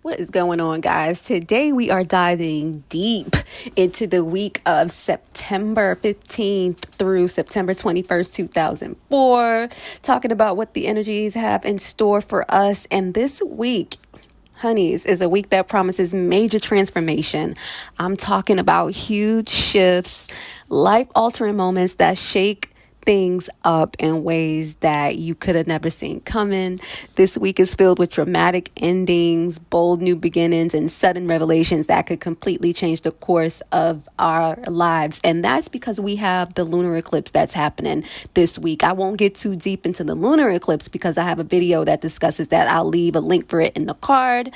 What is going on, guys? Today we are diving deep into the week of September 15th through September 21st, 2004, talking about what the energies have in store for us. And this week, honeys, is a week that promises major transformation. I'm talking about huge shifts, life-altering moments that shake things up in ways that you could have never seen coming. This week is filled with dramatic endings, bold new beginnings, and sudden revelations that could completely change the course of our lives. And that's because we have the lunar eclipse that's happening this week. I won't get too deep into the lunar eclipse because I have a video that discusses that. I'll leave a link for it in the card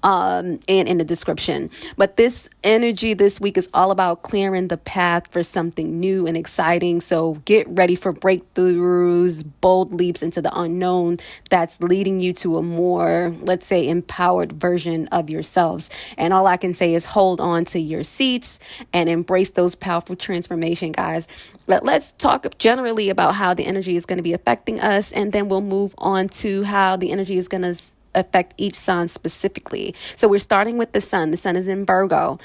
and in the description. But this energy this week is all about clearing the path for something new and exciting. So get ready for breakthroughs, bold leaps into the unknown that's leading you to a more, let's say, empowered version of yourselves. And all I can say is hold on to your seats and embrace those powerful transformation, guys. But let's talk generally about how the energy is going to be affecting us, and then we'll move on to how the energy is going to affect each sign specifically. So we're starting with the sun. The sun is in Virgo.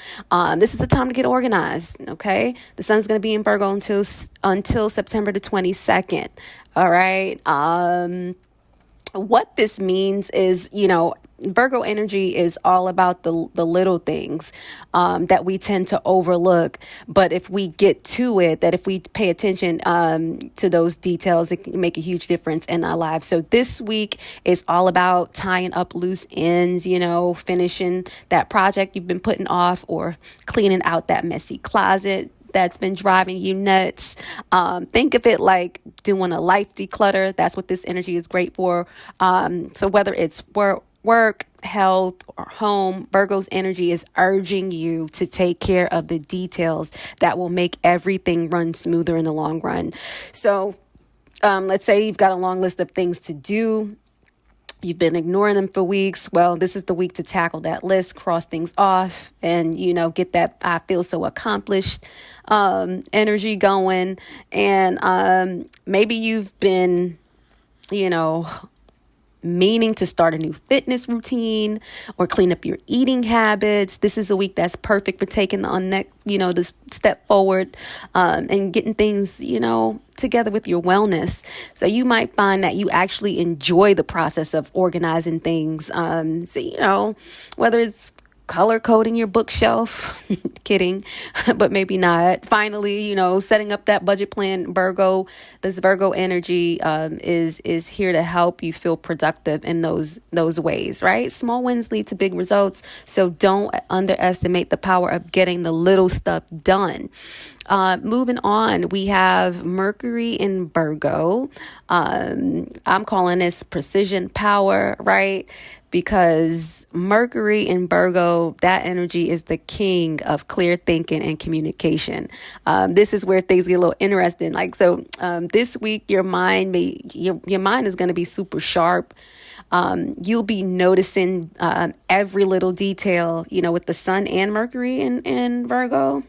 This is a time to get organized. Okay, the sun is going to be in Virgo until September the 22nd. All right. What this means is, Virgo energy is all about the little things that we tend to overlook. But if we get to it, that if we pay attention to those details, it can make a huge difference in our lives. So this week is all about tying up loose ends, finishing that project you've been putting off, or cleaning out that messy closet that's been driving you nuts. Think of it like doing a life declutter. That's what this energy is great for. So whether it's work, health, or home, Virgo's energy is urging you to take care of the details that will make everything run smoother in the long run. So let's say you've got a long list of things to do. You've been ignoring them for weeks. Well, this is the week to tackle that list, cross things off, and, get that I feel so accomplished energy going. And maybe you've been, meaning to start a new fitness routine or clean up your eating habits. This is a week that's perfect for taking the step forward and getting things, together with your wellness. So you might find that you actually enjoy the process of organizing things. So, whether it's color coding your bookshelf, kidding, but maybe not. Finally, setting up that budget plan. This Virgo energy is here to help you feel productive in those ways, right? Small wins lead to big results. So don't underestimate the power of getting the little stuff done. Moving on, we have Mercury in Virgo. I'm calling this precision power, right? Because Mercury in Virgo, that energy is the king of clear thinking and communication. This is where things get a little interesting. This week, your mind is going to be super sharp. You'll be noticing every little detail, with the sun and Mercury in Virgo.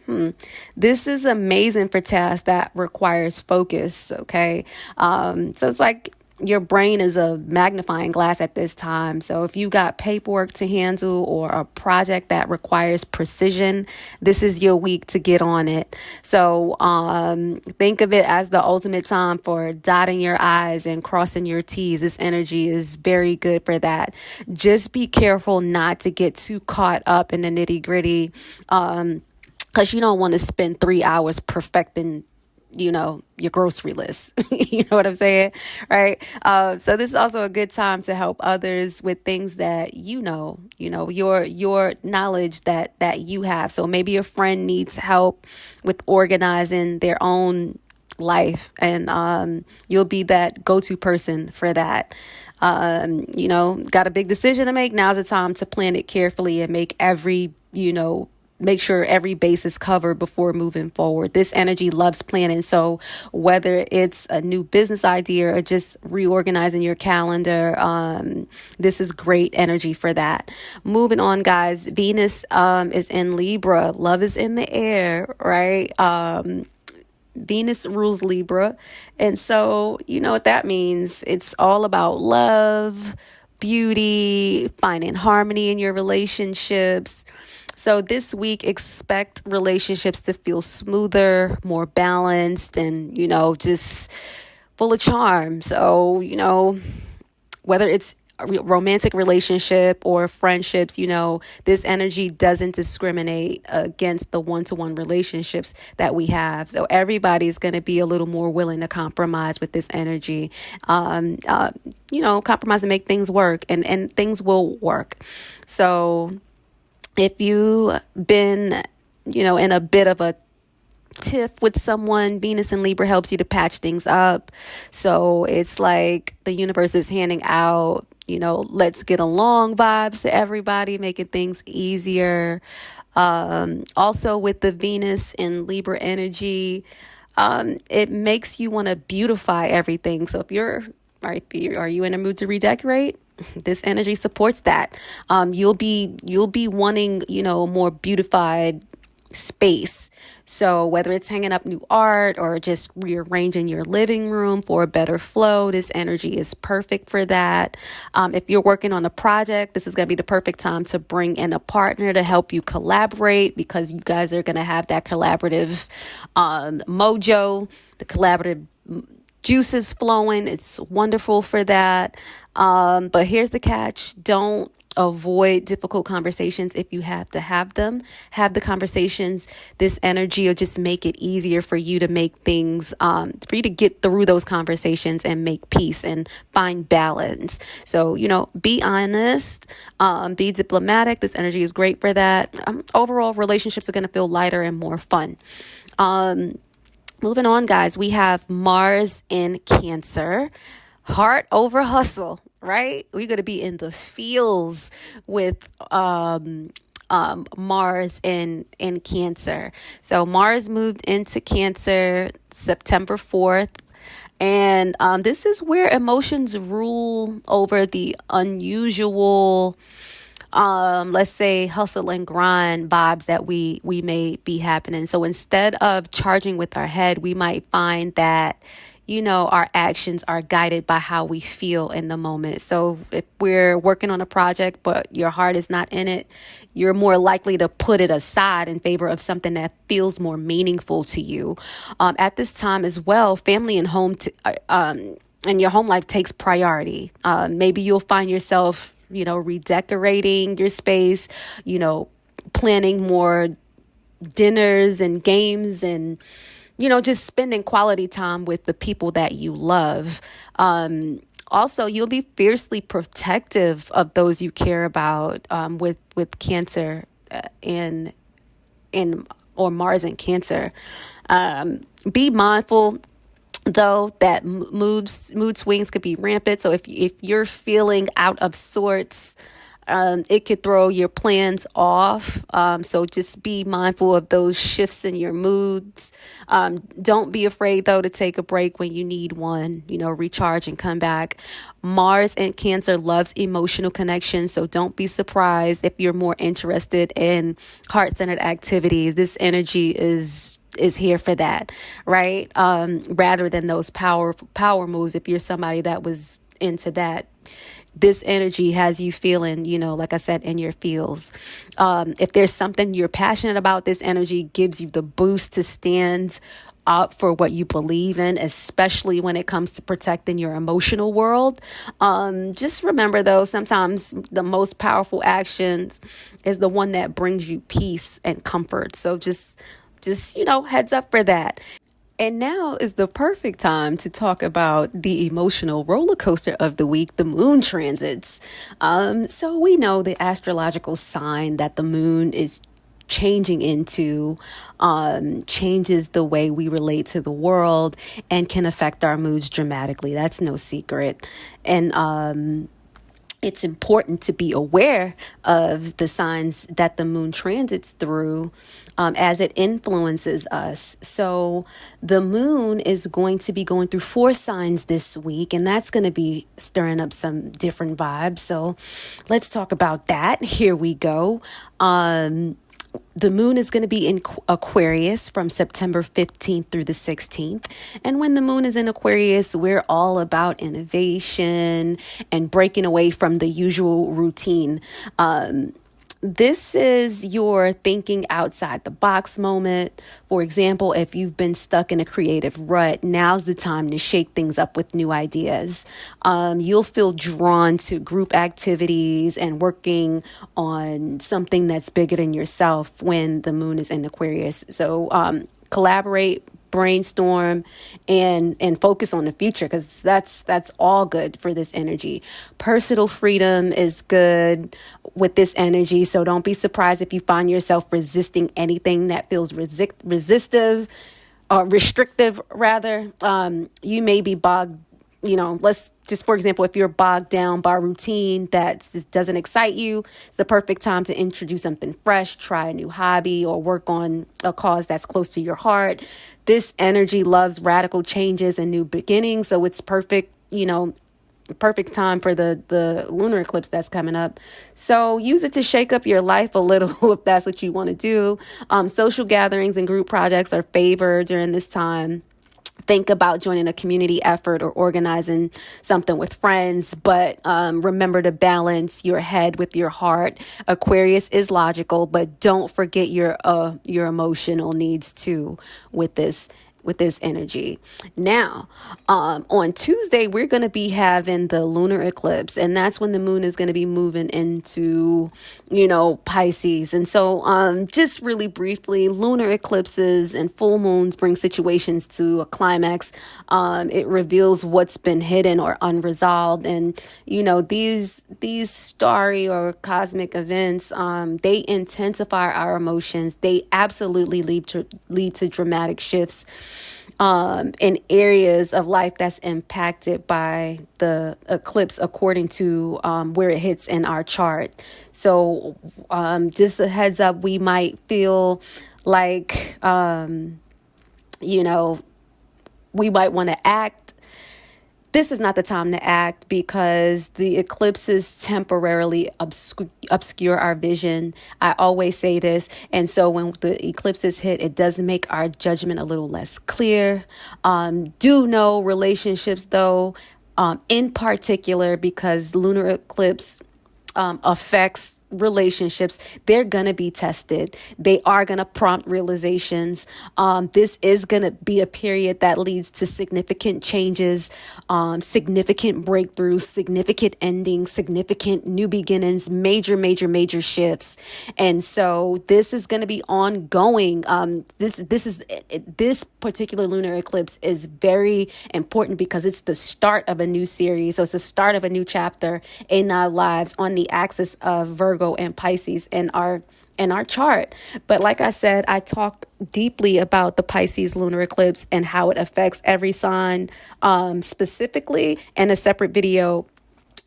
This is amazing for tasks that requires focus, okay? So it's like your brain is a magnifying glass at this time. So if you got paperwork to handle or a project that requires precision, this is your week to get on it. So think of it as the ultimate time for dotting your I's and crossing your T's. This energy is very good for that. Just be careful not to get too caught up in the nitty gritty because you don't want to spend 3 hours perfecting your grocery list. You know what I'm saying? Right. So this is also a good time to help others with things that, your knowledge that you have. So maybe a friend needs help with organizing their own life, and you'll be that go-to person for that. Got a big decision to make. Now's the time to plan it carefully and make sure every base is covered before moving forward. This energy loves planning. So whether it's a new business idea or just reorganizing your calendar, this is great energy for that. Moving on, guys, Venus is in Libra. Love is in the air, right? Venus rules Libra. And so, you know what that means. It's all about love, beauty, finding harmony in your relationships. So this week, expect relationships to feel smoother, more balanced, and, just full of charm. So, whether it's a romantic relationship or friendships, this energy doesn't discriminate against the one-to-one relationships that we have. So everybody's going to be a little more willing to compromise with this energy, compromise and make things work, and things will work. So if you've been, in a bit of a tiff with someone, Venus in Libra helps you to patch things up. So it's like the universe is handing out, let's get along vibes to everybody, making things easier. Also with the Venus in Libra energy, it makes you want to beautify everything. So are you in a mood to redecorate? This energy supports that. You'll be wanting, more beautified space. So whether it's hanging up new art or just rearranging your living room for a better flow, this energy is perfect for that. If you're working on a project, this is going to be the perfect time to bring in a partner to help you collaborate, because you guys are going to have that collaborative mojo, the collaborative juices flowing. It's wonderful for that. But here's the catch. Don't avoid difficult conversations if you have to have them. Have the conversations. This energy will just make it easier for you to make things, for you to get through those conversations and make peace and find balance. So, be honest, be diplomatic. This energy is great for that. Overall, relationships are going to feel lighter and more fun. Moving on, guys, we have Mars in Cancer. Heart over hustle, right? We're going to be in the feels with Mars in Cancer. So Mars moved into Cancer September 4th. And this is where emotions rule over the unusual, let's say, hustle and grind vibes that we may be happening. So instead of charging with our head, we might find that our actions are guided by how we feel in the moment. So if we're working on a project, but your heart is not in it, you're more likely to put it aside in favor of something that feels more meaningful to you. At this time as well, family and home and your home life takes priority. Maybe you'll find yourself, redecorating your space, planning more dinners and games and just spending quality time with the people that you love. Also, you'll be fiercely protective of those you care about with Cancer or Mars in Cancer. Be mindful, though, that mood swings could be rampant. So if you're feeling out of sorts, it could throw your plans off. So just be mindful of those shifts in your moods. Don't be afraid, though, to take a break when you need one, recharge and come back. Mars in Cancer loves emotional connection. So don't be surprised if you're more interested in heart-centered activities. This energy is here for that, right? Rather than those power moves. If you're somebody that was into that, this energy has you feeling, like I said, in your feels. If there's something you're passionate about, this energy gives you the boost to stand up for what you believe in, especially when it comes to protecting your emotional world. Just remember, though, sometimes the most powerful actions is the one that brings you peace and comfort. So just heads up for that. And now is the perfect time to talk about the emotional roller coaster of the week, the moon transits. So we know the astrological sign that the moon is changing into changes the way we relate to the world and can affect our moods dramatically. That's no secret. And it's important to be aware of the signs that the moon transits through as it influences us. So the moon is going to be going through 4 signs this week, and that's going to be stirring up some different vibes. So let's talk about that. Here we go. The moon is going to be in Aquarius from September 15th through the 16th. And when the moon is in Aquarius, we're all about innovation and breaking away from the usual routine. This is your thinking outside the box moment. For example, if you've been stuck in a creative rut, now's the time to shake things up with new ideas. You'll feel drawn to group activities and working on something that's bigger than yourself when the moon is in Aquarius. So collaborate, brainstorm, and focus on the future, because that's all good for this energy. Personal freedom is good with this energy, so don't be surprised if you find yourself resisting anything that feels resistive or restrictive rather. You may be bogged, let's just, for example, if you're bogged down by routine that just doesn't excite you, it's the perfect time to introduce something fresh, try a new hobby, or work on a cause that's close to your heart. This energy loves radical changes and new beginnings, so it's perfect, perfect time for the lunar eclipse that's coming up. So use it to shake up your life a little if that's what you want to do. Social gatherings and group projects are favored during this time. Think about joining a community effort or organizing something with friends, but remember to balance your head with your heart. Aquarius is logical, but don't forget your emotional needs too with this energy. Now, on Tuesday, we're going to be having the lunar eclipse, and that's when the moon is going to be moving into, Pisces. And so, just really briefly, lunar eclipses and full moons bring situations to a climax. It reveals what's been hidden or unresolved. And, these starry or cosmic events, they intensify our emotions. They absolutely lead to dramatic shifts in areas of life that's impacted by the eclipse according to where it hits in our chart. So just a heads up, we might feel like, we might want to act. This is not the time to act because the eclipses temporarily obscure our vision. I always say this. And so when the eclipses hit, it does make our judgment a little less clear. Do know relationships, though, in particular, because lunar eclipse affects relationships, they're going to be tested. They are going to prompt realizations. This is going to be a period that leads to significant changes, significant breakthroughs, significant endings, significant new beginnings, major shifts. And so this is going to be ongoing. This particular lunar eclipse is very important because it's the start of a new series. So it's the start of a new chapter in our lives on the axis of Virgo and Pisces in our chart. But like I said, I talked deeply about the Pisces lunar eclipse and how it affects every sign specifically in a separate video.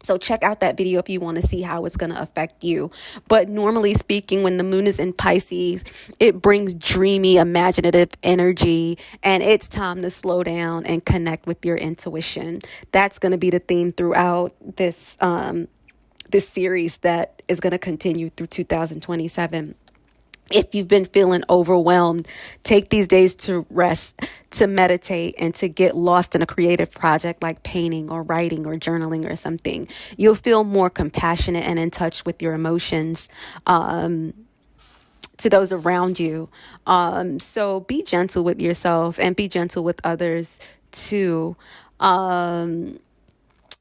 So check out that video if you want to see how it's going to affect you. But normally speaking, when the moon is in Pisces, it brings dreamy, imaginative energy, and it's time to slow down and connect with your intuition. That's going to be the theme throughout this series that is going to continue through 2027. If you've been feeling overwhelmed, take these days to rest, to meditate, and to get lost in a creative project like painting or writing or journaling or something. You'll feel more compassionate and in touch with your emotions to those around you. So be gentle with yourself and be gentle with others too.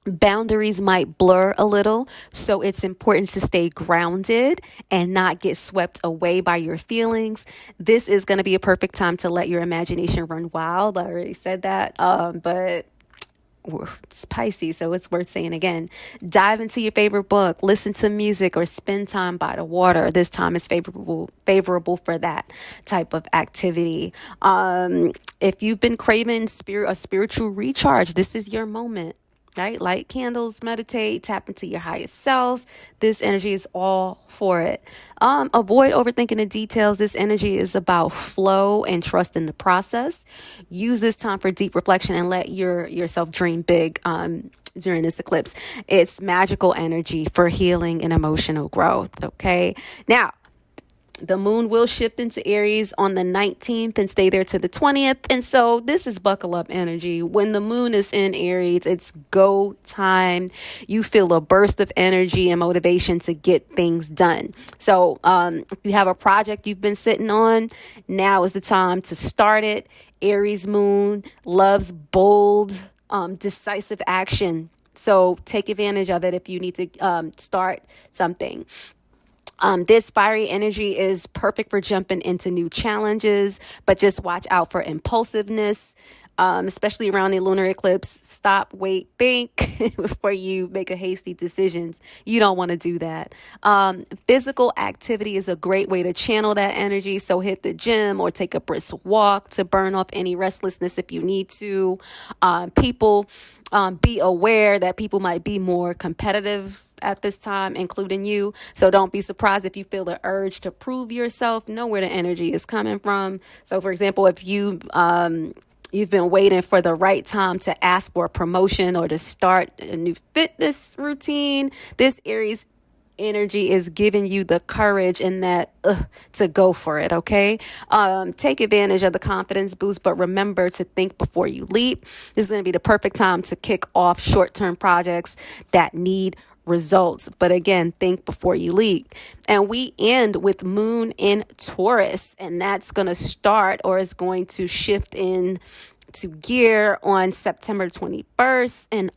Boundaries might blur a little, so it's important to stay grounded and not get swept away by your feelings. This is going to be a perfect time to let your imagination run wild. I already said that, but it's Pisces, so it's worth saying again. Dive into your favorite book, listen to music, or spend time by the water. This time is favorable for that type of activity. If you've been craving a spiritual recharge, this is your moment. Right? Light candles, meditate, tap into your highest self. This energy is all for it. Avoid overthinking the details. This energy is about flow and trust in the process. Use this time for deep reflection and let yourself dream big during this eclipse. It's magical energy for healing and emotional growth. Okay. Now, The moon will shift into Aries on the 19th and stay there to the 20th. And so this is buckle up energy. When the moon is in Aries, it's go time. You feel a burst of energy and motivation to get things done. So if you have a project you've been sitting on, now is the time to start it. Aries moon loves bold, decisive action. So take advantage of it if you need to start something. This fiery energy is perfect for jumping into new challenges, but just watch out for impulsiveness, especially around the lunar eclipse. Stop, wait, think before you make a hasty decisions. You don't want to do that. Physical activity is a great way to channel that energy. So hit the gym or take a brisk walk to burn off any restlessness if you need to. Be aware that people might be more competitive at this time, including you. So don't be surprised if you feel the urge to prove yourself. Know where the energy is coming from. So, for example, if you've been waiting for the right time to ask for a promotion or to start a new fitness routine, this Aries energy is giving you the courage and that to go for it. Okay. Take advantage of the confidence boost, but remember to think before you leap. This is going to be the perfect time to kick off short-term projects that need results. But again, think before you leap. And we end with moon in Taurus, and that's going to start or is going to shift in to gear on September 21st. And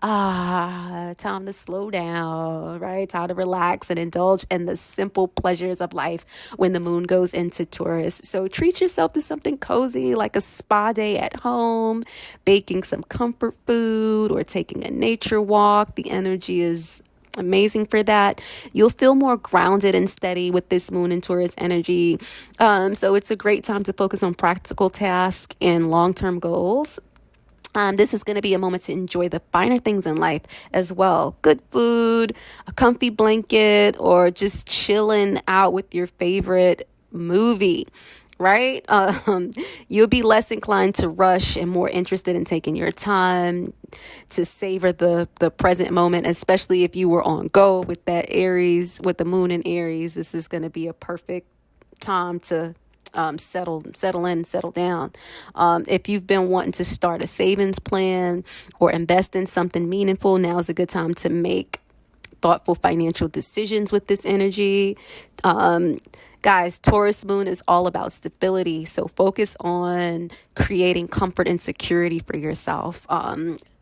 time to slow down, right? Time to relax and indulge in the simple pleasures of life when the moon goes into Taurus. So treat yourself to something cozy like a spa day at home, baking some comfort food, or taking a nature walk. The energy is amazing for that. You'll feel more grounded and steady with this moon and Taurus energy. So it's a great time to focus on practical tasks and long-term goals. This is going to be a moment to enjoy the finer things in life as well. Good food, a comfy blanket, or just chilling out with your favorite movie. Right? You'll be less inclined to rush and more interested in taking your time to savor the present moment, especially if you were on go with that Aries, with the moon in Aries. This is going to be a perfect time to settle in, settle down. If you've been wanting to start a savings plan or invest in something meaningful, now is a good time to make thoughtful financial decisions with this energy. Guys, Taurus moon is all about stability. So focus on creating comfort and security for yourself.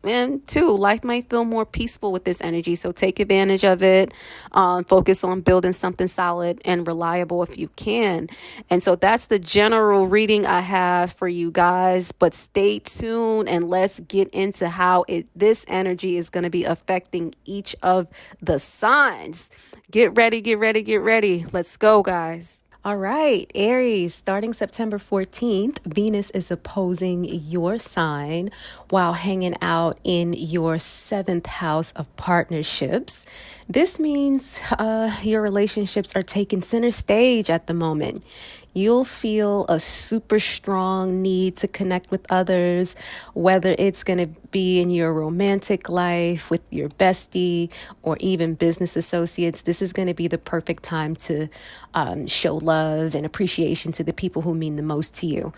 And two, life might feel more peaceful with this energy. So take advantage of it. Focus on building something solid and reliable if you can. And so that's the general reading I have for you guys. But stay tuned and let's get into how this energy is going to be affecting each of the signs. Get ready, get ready, get ready. Let's go, guys. All right, Aries, starting September 14th, Venus is opposing your sign while hanging out in your seventh house of partnerships. This means your relationships are taking center stage at the moment. You'll feel a super strong need to connect with others, whether it's going to be in your romantic life with your bestie or even business associates. This is going to be the perfect time to show love and appreciation to the people who mean the most to you.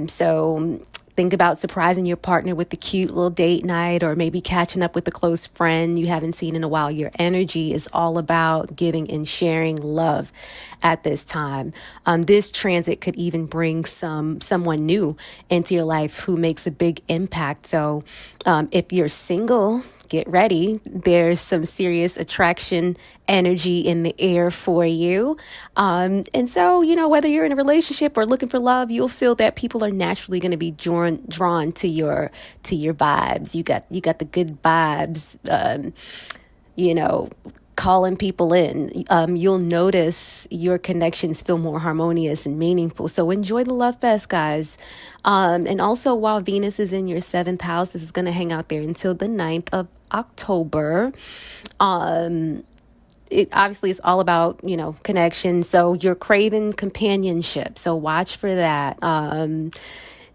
So think about surprising your partner with a cute little date night or maybe catching up with a close friend you haven't seen in a while. Your energy is all about giving and sharing love at this time. This transit could even bring someone new into your life who makes a big impact. So if you're single, get ready. There's some serious attraction energy in the air for you. And so, whether you're in a relationship or looking for love, you'll feel that people are naturally going to be drawn to your vibes. You got the good vibes, calling people in. You'll notice your connections feel more harmonious and meaningful. So enjoy the love fest, guys. And also, while Venus is in your seventh house, this is going to hang out there until the 9th of October. It obviously is all about, connection. So you're craving companionship. So watch for that.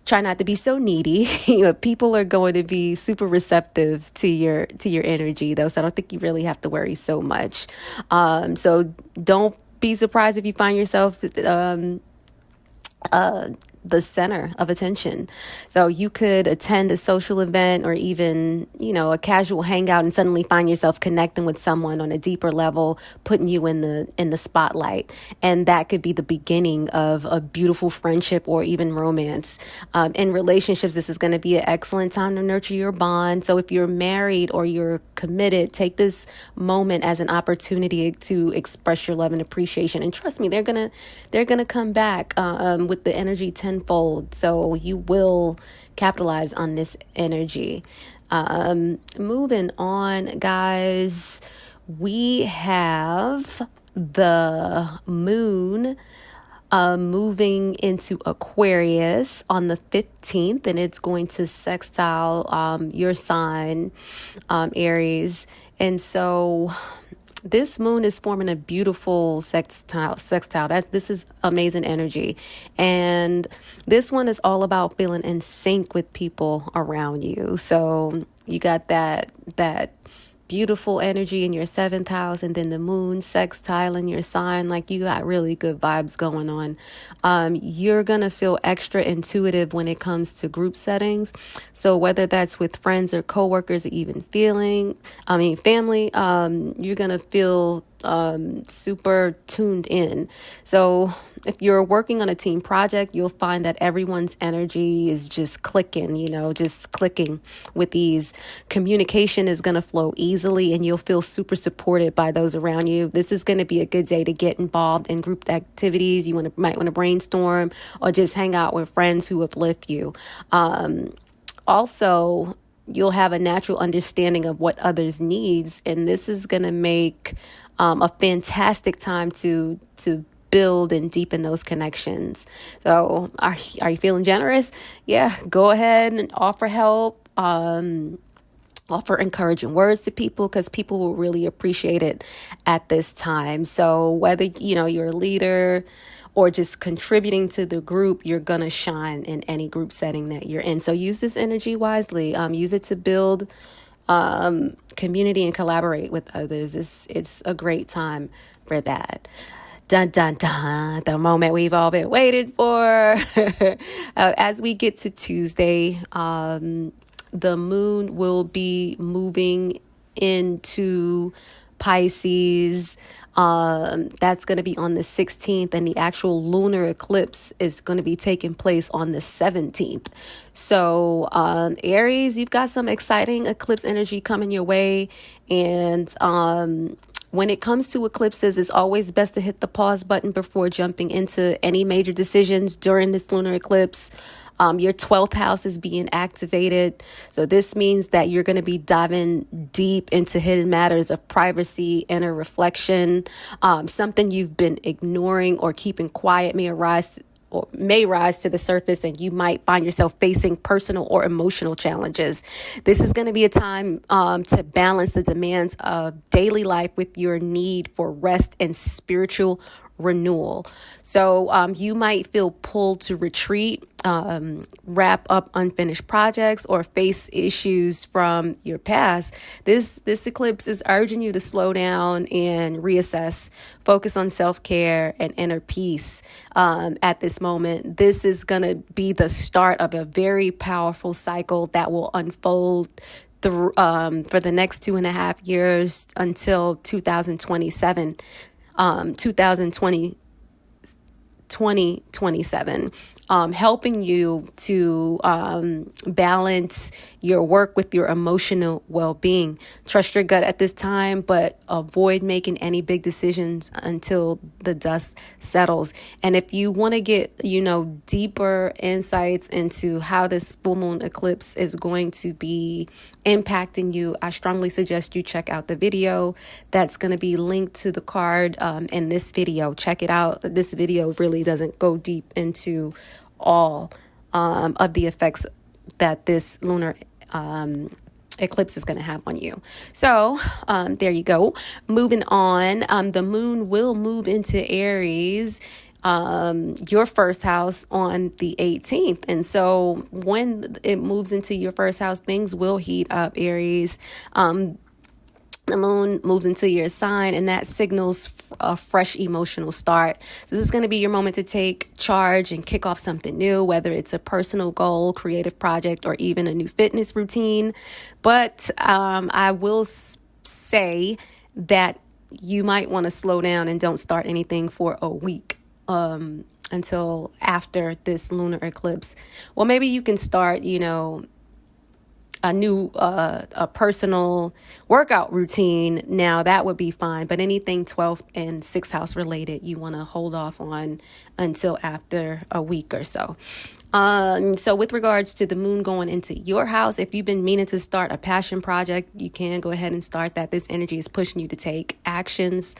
Try not to be so needy. People are going to be super receptive to your energy, though. So I don't think you really have to worry so much. So don't be surprised if you find yourself the center of attention. So you could attend a social event or even, a casual hangout and suddenly find yourself connecting with someone on a deeper level, putting you in the spotlight. And that could be the beginning of a beautiful friendship or even romance. In relationships, this is going to be an excellent time to nurture your bond. So if you're married or you're committed, take this moment as an opportunity to express your love and appreciation. And trust me, they're gonna come back with the energy tenfold. So you will capitalize on this energy. Moving on, guys, we have the moon moving into Aquarius on the 15th, and it's going to sextile your sign, Aries. And so this moon is forming a beautiful sextile. This is amazing energy. And this one is all about feeling in sync with people around you. So you got that beautiful energy in your 7th house, and then the moon sextile in your sign. Like, you got really good vibes going on. You're gonna feel extra intuitive when it comes to group settings. So whether that's with friends or coworkers or even family, you're gonna feel super tuned in. So if you're working on a team project, you'll find that everyone's energy is just clicking with ease. Communication is going to flow easily, and you'll feel super supported by those around you. This is going to be a good day to get involved in group activities. You might want to brainstorm or just hang out with friends who uplift you. Also, you'll have a natural understanding of what others needs, and this is going to make a fantastic time to build and deepen those connections. So are you feeling generous? Yeah, go ahead and offer help. Offer encouraging words to people, because people will really appreciate it at this time. So whether you're a leader or just contributing to the group, you're gonna shine in any group setting that you're in. So use this energy wisely. Use it to build community and collaborate with others. It's a great time for that. Dun, dun, dun, the moment we've all been waiting for. As we get to Tuesday, the moon will be moving into Pisces. That's going to be on the 16th, and the actual lunar eclipse is going to be taking place on the 17th. So, Aries, you've got some exciting eclipse energy coming your way. And, when it comes to eclipses, it's always best to hit the pause button before jumping into any major decisions during this lunar eclipse. Your 12th house is being activated. So this means that you're going to be diving deep into hidden matters of privacy, inner reflection. Something you've been ignoring or keeping quiet may rise to the surface, and you might find yourself facing personal or emotional challenges. This is going to be a time to balance the demands of daily life with your need for rest and spiritual renewal. So you might feel pulled to retreat, wrap up unfinished projects, or face issues from your past. This eclipse is urging you to slow down and reassess, focus on self-care and inner peace. At this moment, this is going to be the start of a very powerful cycle that will unfold through for the next 2.5 years until 2027. 2027, helping you to balance your work with your emotional well-being. Trust your gut at this time, but avoid making any big decisions until the dust settles. And if you want to get, deeper insights into how this full moon eclipse is going to be impacting you, I strongly suggest you check out the video that's going to be linked to the card in this video. Check it out. This video really doesn't go deep into all of the effects that this lunar eclipse is going to have on you. So there you go. Moving on, the moon will move into Aries, your first house, on the 18th. And so when it moves into your first house, things will heat up, Aries. The moon moves into your sign, and that signals a fresh emotional start. This is going to be your moment to take charge and kick off something new, whether it's a personal goal, creative project, or even a new fitness routine. But I will say that you might want to slow down and don't start anything for a week. Until after this lunar eclipse. Well, maybe you can start, a new a personal workout routine now. That would be fine, but anything 12th and 6th house related you want to hold off on until after a week or so. So with regards to the moon going into your house, if you've been meaning to start a passion project, you can go ahead and start that. This energy is pushing you to take actions,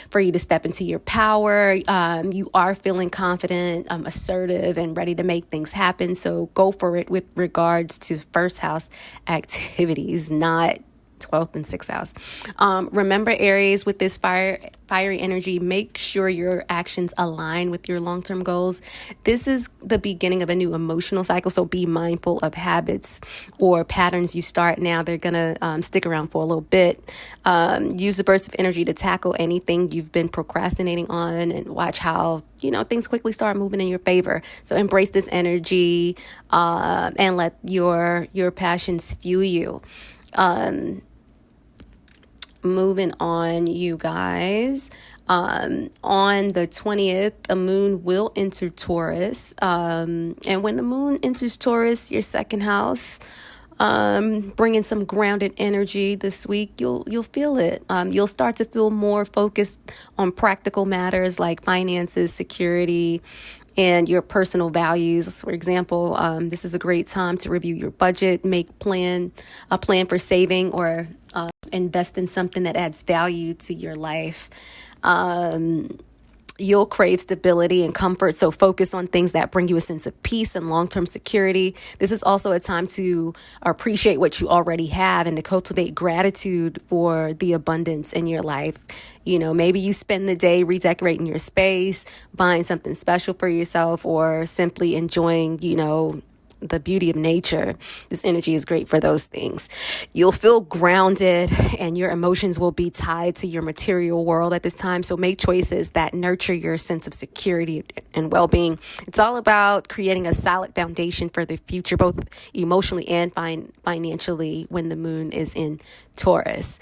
for you to step into your power. You are feeling confident, assertive, and ready to make things happen. So go for it with regards to first house activities, not 12th and 6th house. Remember, Aries, with this fiery energy, make sure your actions align with your long-term goals. This is the beginning of a new emotional cycle, so be mindful of habits or patterns you start now. They're gonna stick around for a little bit. Use the burst of energy to tackle anything you've been procrastinating on, and watch how things quickly start moving in your favor. So embrace this energy and let your passions fuel you. Moving on, you guys. On the 20th, a moon will enter Taurus. And when the moon enters Taurus, your second house, bringing some grounded energy this week, you'll feel it. You'll start to feel more focused on practical matters like finances, security, and your personal values. For example, this is a great time to review your budget, make a plan for saving, or invest in something that adds value to your life. You'll crave stability and comfort, so focus on things that bring you a sense of peace and long-term security. This is also a time to appreciate what you already have and to cultivate gratitude for the abundance in your life. Maybe you spend the day redecorating your space, buying something special for yourself, or simply enjoying, the beauty of nature. This energy is great for those things. You'll feel grounded, and your emotions will be tied to your material world at this time. So make choices that nurture your sense of security and well-being. It's all about creating a solid foundation for the future, both emotionally and financially, when the moon is in Taurus.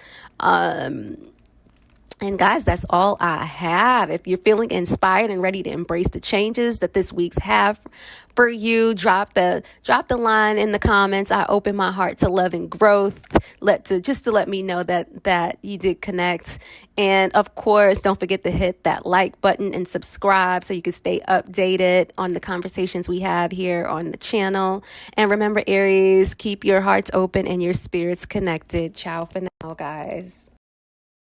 And guys, that's all I have. If you're feeling inspired and ready to embrace the changes that this week's have for you, drop the line in the comments. I open my heart to love and growth. To let me know that you did connect. And of course, don't forget to hit that like button and subscribe so you can stay updated on the conversations we have here on the channel. And remember, Aries, keep your hearts open and your spirits connected. Ciao for now, guys.